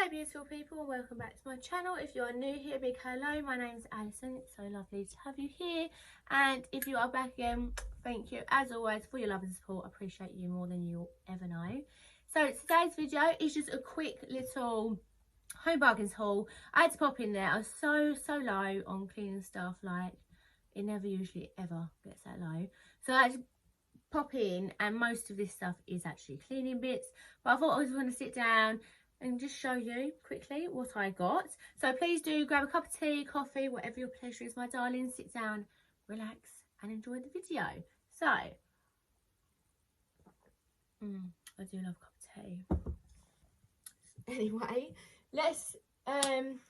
Hi beautiful people, and welcome back to my channel. If you are new here, big hello, my name's Alison. It's so lovely to have you here, and if you are back again, thank you as always for your love and support. I appreciate you more than you'll ever know. So today's video is just a quick little home bargains haul. I had to pop in there. I was so low on cleaning stuff, like it never usually ever gets that low, so I had to pop in, and most of this stuff is actually cleaning bits, but I thought I was going to sit down and just show you quickly what I got. So please do grab a cup of tea, coffee, whatever your pleasure is, my darling. Sit down, relax and enjoy the video. So I do love a cup of tea. Anyway, let's some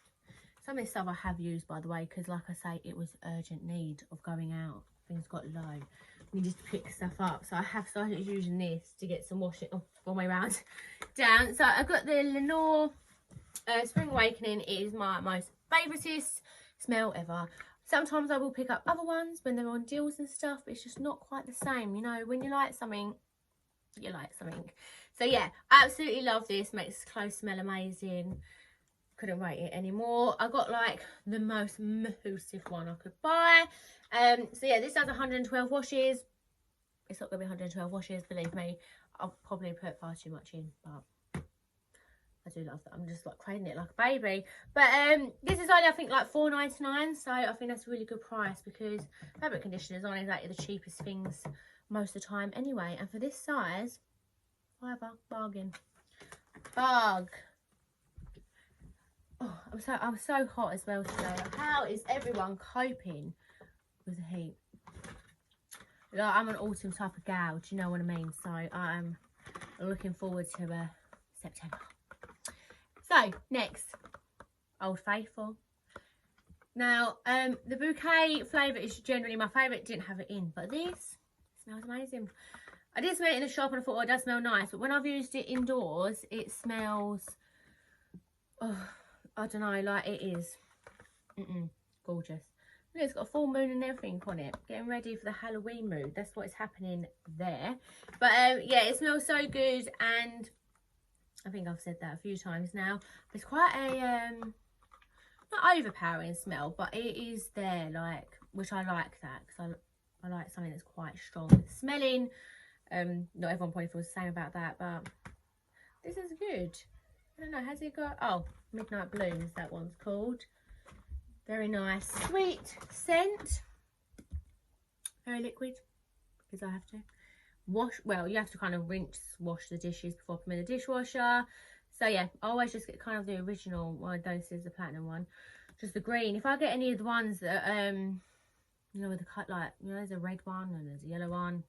of this stuff I have used, by the way, because like I say, it was urgent need of going out. Things got low. We need to pick stuff up, so I have started using this to get some washing all my way around down. So I got the Lenore Spring Awakening. It is my most favouriteest smell ever. Sometimes I will pick up other ones when they're on deals and stuff, but it's just not quite the same, you know. When you like something, you like something. So yeah, I absolutely love this. Makes clothes smell amazing. Couldn't rate it anymore. I got like the most massive one I could buy. So yeah, this has 112 washes. It's not gonna be 112 washes, believe me. I'll probably put far too much in, but I do love that. I'm just like craving it like a baby. But this is only, I think, like $4.99, so I think that's a really good price, because fabric conditioners aren't exactly the cheapest things most of the time anyway. And for this size, fiver, bargain. Barg. Oh, I'm so hot as well today. How is everyone coping with the heat? Like, I'm an autumn type of gal, do you know what I mean? So I'm looking forward to September. So next, Old Faithful. Now the bouquet flavour is generally my favourite. Didn't have it in, but this smells amazing. I did smell it in the shop and I thought, oh, it does smell nice, but when I've used it indoors, it smells, oh, I don't know, like it is gorgeous. Look, it's got a full moon and everything on it. Getting ready for the Halloween mood. That's what is happening there. But yeah, it smells so good, and I think I've said that a few times now. It's quite a not overpowering smell, but it is there, like, which I like that, because I like something that's quite strong smelling. Not everyone probably feels the same about that, but this is good. I don't know, has it got, oh, Midnight Blooms, that one's called. Very nice, sweet scent. Very liquid, because I have to wash. Well, you have to kind of wash the dishes before putting in the dishwasher. So yeah, I always just get kind of the original one. This is the platinum one, just the green. If I get any of the ones that you know, with the cut, like, you know, there's a red one and there's a yellow one.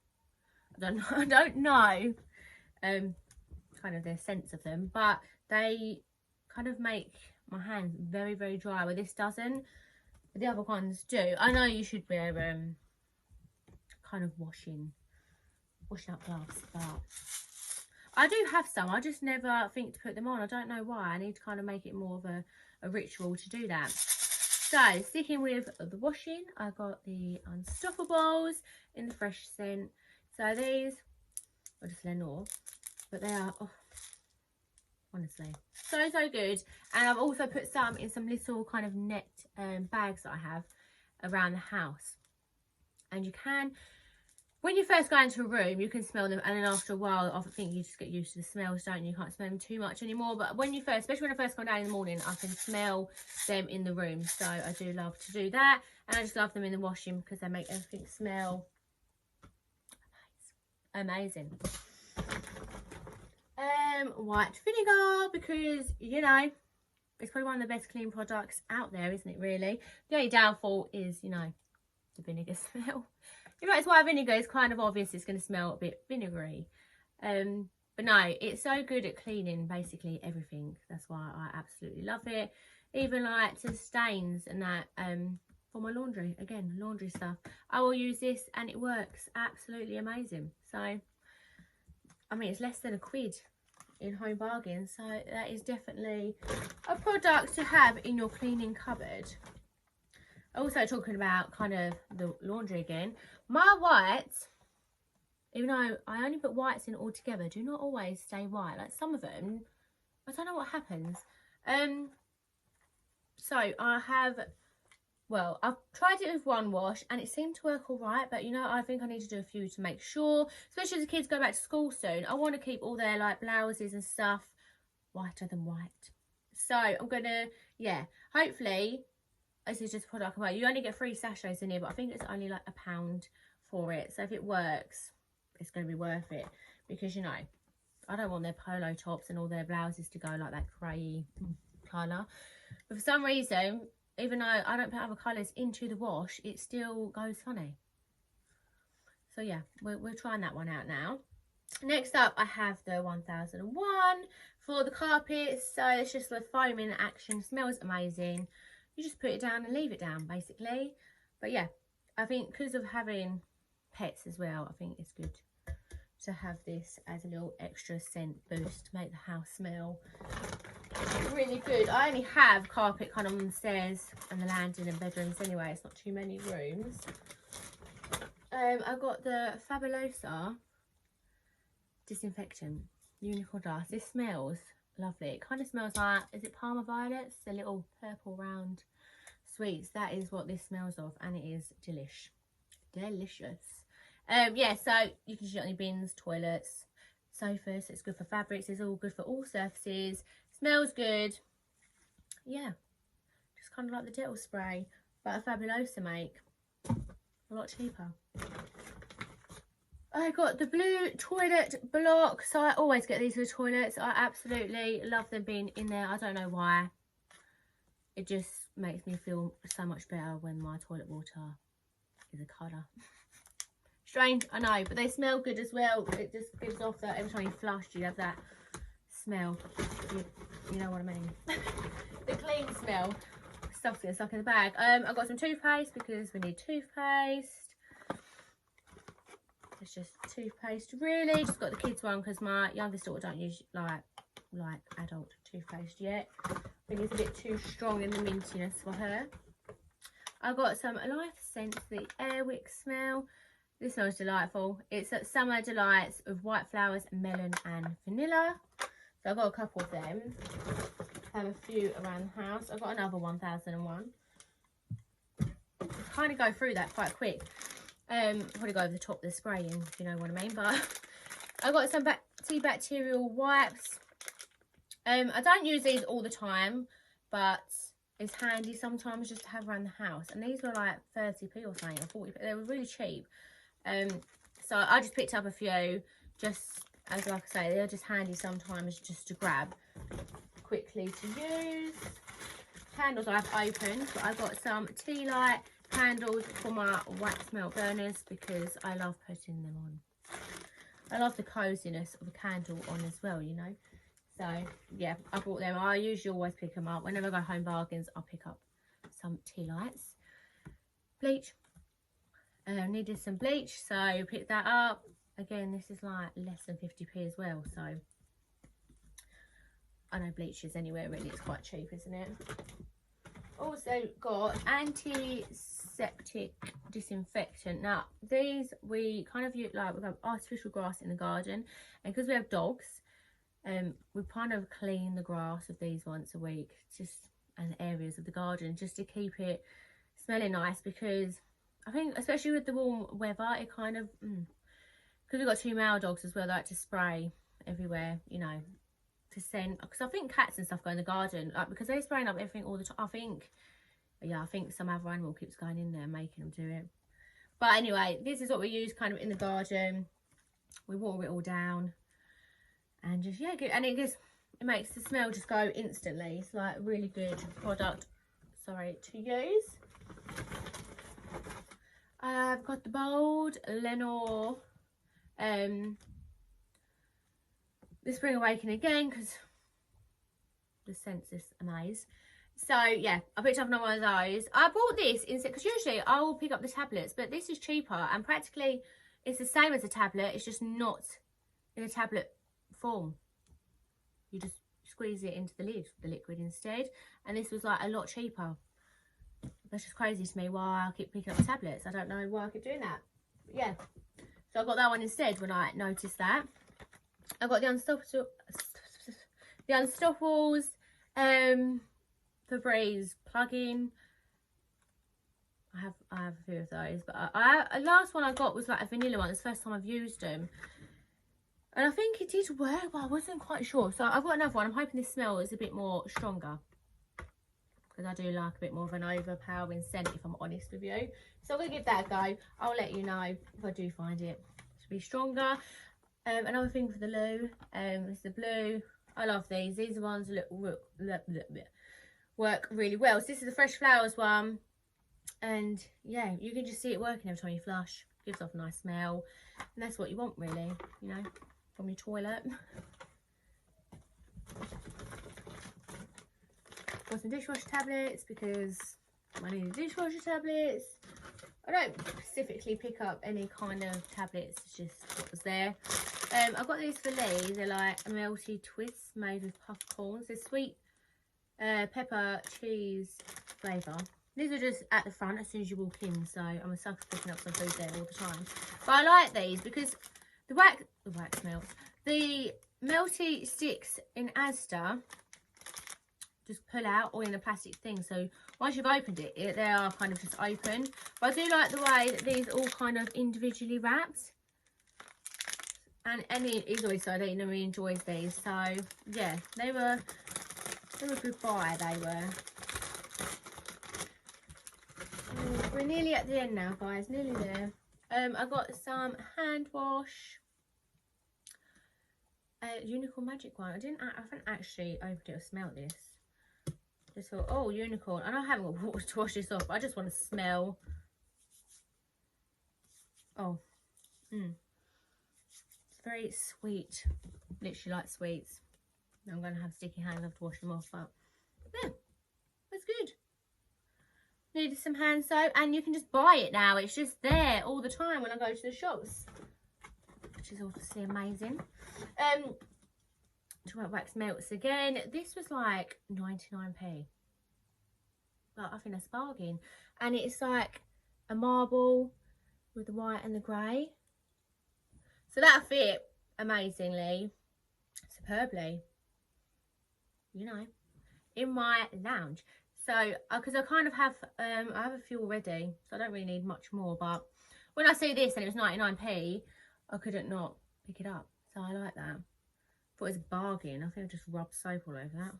I don't know kind of the sense of them, but they kind of make my hands very dry, where this doesn't. The other ones do. I know you should be kind of washing up gloves, but I do have some. I just never think to put them on. I don't know why. I need to kind of make it more of a ritual to do that. So sticking with the washing, I got the Unstoppables in the fresh scent. So these are just Lenore, but they are, oh, honestly, so good. And I've also put some in some little kind of net bags that I have around the house. And you can, when you first go into a room, you can smell them, and then after a while, I think you just get used to the smells, don't you? You can't smell them too much anymore. But when you first, especially when I first come down in the morning, I can smell them in the room. So I do love to do that. And I just love them in the washing, because they make everything smell amazing. White vinegar, because, you know, it's probably one of the best clean products out there, isn't it, really? The only downfall is, you know, the vinegar smell. If it's white vinegar, it's kind of obvious it's going to smell a bit vinegary. But no, it's so good at cleaning basically everything. That's why I absolutely love it. Even like to stains and that, for my laundry, again, laundry stuff, I will use this and it works absolutely amazing. So, I mean, it's less than £1 in Home Bargains, so that is definitely a product to have in your cleaning cupboard. Also, talking about kind of the laundry again, my whites, even though I only put whites in all together, do not always stay white. Like some of them, I don't know what happens. So I have, well, I've tried it with one wash and it seemed to work all right, but you know, I think I need to do a few to make sure, especially as the kids go back to school soon. I want to keep all their like blouses and stuff whiter than white. So I'm gonna, yeah, hopefully, this is just a product I buy. You only get 3 sachets in here, but I think it's only like £1 for it. So if it works, it's going to be worth it, because you know, I don't want their polo tops and all their blouses to go like that grey colour. But for some reason, even though I don't put other colours into the wash, it still goes funny. So yeah, we're trying that one out now. Next up, I have the 1001 for the carpets. So it's just the foaming action. Smells amazing. You just put it down and leave it down, basically. But yeah, I think because of having pets as well, I think it's good to have this as a little extra scent boost to make the house smell really good. I only have carpet kind of on the stairs and the landing and bedrooms anyway. It's not too many rooms. I've got the Fabulosa disinfectant unicorn dust. This smells lovely. It kind of smells like, is it Parma violets, the little purple round sweets? That is what this smells of, and it is delicious. Yeah, so you can use it on your bins, toilets, sofas. It's good for fabrics. It's all good for all surfaces. Smells good. Yeah, just kind of like the Dettol spray, but a Fabulosa make. A lot cheaper. I got the blue toilet block. So I always get these for the toilets. I absolutely love them being in there. I don't know why. It just makes me feel so much better when my toilet water is a colour. Strange, I know, but they smell good as well. It just gives off that, every time you flush, you have that smell. You know what I mean. The clean smell. Stuff's getting stuck in the bag. I've got some toothpaste because we need toothpaste. It's just toothpaste, really. Just got the kids one because my youngest daughter don't use like adult toothpaste yet. I think it's a bit too strong in the mintiness for her. I've got some Life Scents, the Airwick smell. This smells delightful. It's at Summer Delights of white flowers, melon and vanilla. So I've got a couple of them. I have a few around the house. I've got another 1001. Kind of go through that quite quick. Probably go over the top of the spraying, if you know what I mean. But I've got some antibacterial wipes. I don't use these all the time, but it's handy sometimes just to have around the house. And these were like 30p or something, or 40p. They were really cheap. So I just picked up a few, just as like I say, they're just handy sometimes just to grab quickly to use. Candles I've opened, but I've got some tea light candles for my wax melt burners because I love putting them on. I love the coziness of a candle on as well, you know. So yeah, I bought them. I usually always pick them up. Whenever I go home bargains, I'll pick up some tea lights. Bleach. Needed some bleach, so picked that up. Again, this is like less than 50p as well, so I know bleach is anywhere really, it's quite cheap, isn't it? Also got antiseptic disinfectant. Now these we kind of use, like, we've got artificial grass in the garden, and because we have dogs, we kind of clean the grass of these once a week, just and areas of the garden, just to keep it smelling nice. Because I think especially with the warm weather, it kind of because we've got 2 male dogs as well, they like to spray everywhere, you know, to scent. Because I think cats and stuff go in the garden, like, because they're spraying up everything all the time. I think some other animal keeps going in there and making them do it. But anyway, this is what we use kind of in the garden. We water it all down and just, yeah, good. And it makes the smell just go instantly. It's like a really good product, sorry, to use. I've got the Bold Lenore the Spring Awakening again, because the scent's is amazing. So yeah, I picked up another one of those. I bought this instead because usually I will pick up the tablets, but this is cheaper and practically it's the same as a tablet. It's just not in a tablet form. You just squeeze it into the lid, the liquid instead, and this was like a lot cheaper. That's just crazy to me why I keep picking up tablets. I don't know why I keep doing that. But yeah, so I got that one instead when I noticed that. I got the Unstoppables Febreze plug-in. I have a few of those, but last one I got was like a vanilla one. It's the first time I've used them, and I think it did work, but I wasn't quite sure. So I've got another one. I'm hoping this smell is a bit more stronger, because I do like a bit more of an overpowering scent, if I'm honest with you. So I'm gonna give that a go. I'll let you know if I do find it to be stronger. Another thing for the loo, is the blue. I love these. These are ones that work really well. So this is the Fresh Flowers one. And yeah, you can just see it working every time you flush. Gives off a nice smell, and that's what you want, really, you know, from your toilet. Got some dishwasher tablets, because I need dishwasher tablets. I don't specifically pick up any kind of tablets, it's just what was there. I got these for Lee. They're like melty twists made with puffcorns. They're sweet pepper cheese flavour. These are just at the front as soon as you walk in, so I'm a sucker for picking up some food there all the time. But I like these because the wax melts. The melty sticks in Asda just pull out all in a plastic thing. So once you've opened it, they are kind of just open. But I do like the way that these all kind of individually wrapped. And he's always said he really enjoys these. So yeah, they were a good buy, they were. We're nearly at the end now, guys, nearly there. I got some hand wash, unicorn magic one. I haven't actually opened it or smelled this. Just thought, oh, unicorn, and I haven't got water to wash this off, but I just want to smell. Oh, it's very sweet, literally like sweets. I'm going to have sticky hands, I have to wash them off, but yeah, it's good. Needed some hand soap, and you can just buy it now. It's just there all the time when I go to the shops, which is obviously amazing. Talking about wax melts again, this was like 99p. But I think that's a bargain. And it's like a marble with the white and the grey. So that fit amazingly, superbly, you know, in my lounge. So, because I kind of have, I have a few already, so I don't really need much more. But when I see this and it was 99p, I couldn't not pick it up. So I like that. Thought it was a bargain. I think I just rubbed soap all over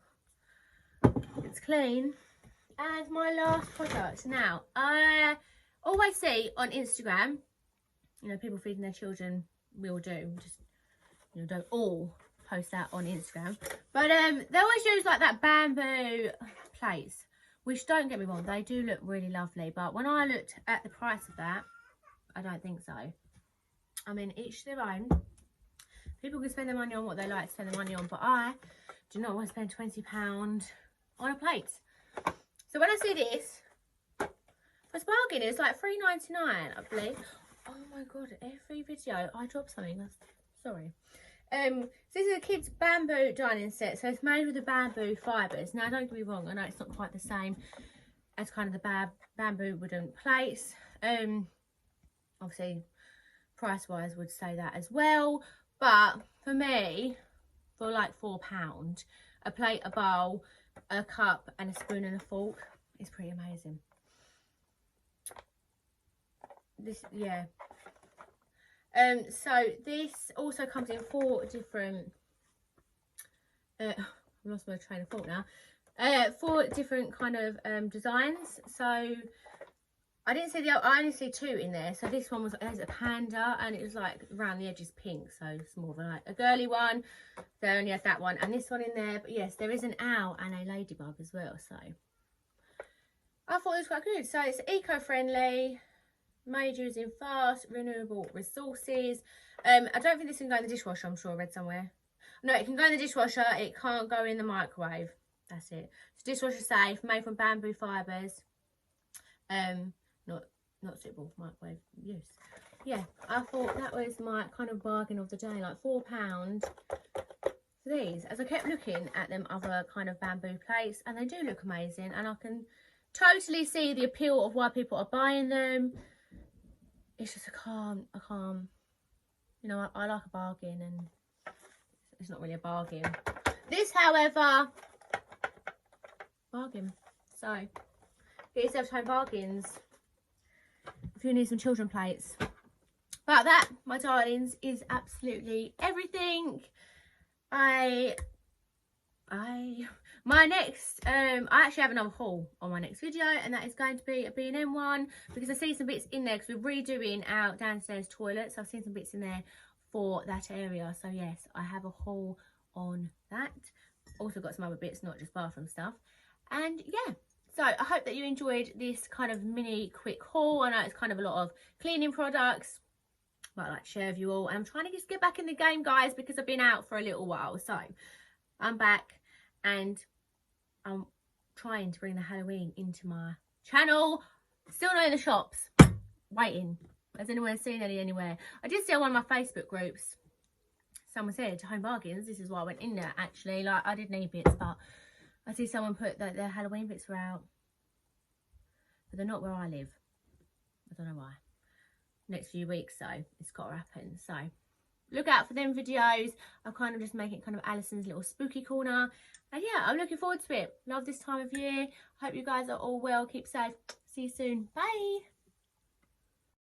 that. It's clean. And my last product. Now, I always see on Instagram, you know, people feeding their children. We all do. Just, you know, don't all post that on Instagram. But they always use like that bamboo plates. Which, don't get me wrong, they do look really lovely. But when I looked at the price of that, I don't think so. I mean, each their own. People can spend their money on what they like to spend their money on. But I do not want to spend £20 on a plate. So when I see this, it's bargain. It's like £3.99, I believe. Oh my God, every video I drop something. Sorry. So this is a kid's bamboo dining set. So it's made with the bamboo fibres. Now, don't get me wrong, I know it's not quite the same as kind of the bamboo wooden plates. Obviously, price-wise would say that as well. But for me, for like £4, a plate, a bowl, a cup and a spoon and a fork is pretty amazing. This, yeah. So this also comes in 4 different, I lost my train of thought now, 4 different kind of designs. So I didn't see I only see 2 in there. So this one was as a panda, and it was like around the edges pink, so it's more of like a girly one. They only had that one and this one in there. But yes, there is an owl and a ladybug as well. So I thought it was quite good. So it's eco-friendly, made using fast renewable resources. I don't think this can go in the dishwasher. I'm sure I read somewhere. No, it can go in the dishwasher. It can't go in the microwave. That's it. It's dishwasher safe, made from bamboo fibres. Not suitable for microwave use. Yeah, I thought that was my kind of bargain of the day, like £4 for these. As I kept looking at them other kind of bamboo plates, and they do look amazing, and I can totally see the appeal of why people are buying them. It's just I can't, you know, I like a bargain, and it's not really a bargain. This, however, bargain. So get yourself home bargains if you need some children plates. But that, my darlings, is absolutely everything. My next I actually have another haul on my next video, and that is going to be a B&M one, because I see some bits in there, because we're redoing our downstairs toilet, so I've seen some bits in there for that area. So yes, I have a haul on that. Also got some other bits, not just bathroom stuff. And yeah, so I hope that you enjoyed this kind of mini quick haul. I know it's kind of a lot of cleaning products, but I like to share with you all. And I'm trying to just get back in the game, guys, because I've been out for a little while. So I'm back, and I'm trying to bring the Halloween into my channel. Still not in the shops. Waiting. Has anyone seen any anywhere? I did see on one of my Facebook groups, someone said Home Bargains. This is why I went in there, actually. Like, I did need bits, but I see someone put that their Halloween bits were out, but they're not where I live. I don't know why. Next few weeks, so it's got to happen. So look out for them videos. I'm kind of just making it kind of Alison's little spooky corner. And yeah, I'm looking forward to it. Love this time of year. Hope you guys are all well. Keep safe. See you soon. Bye.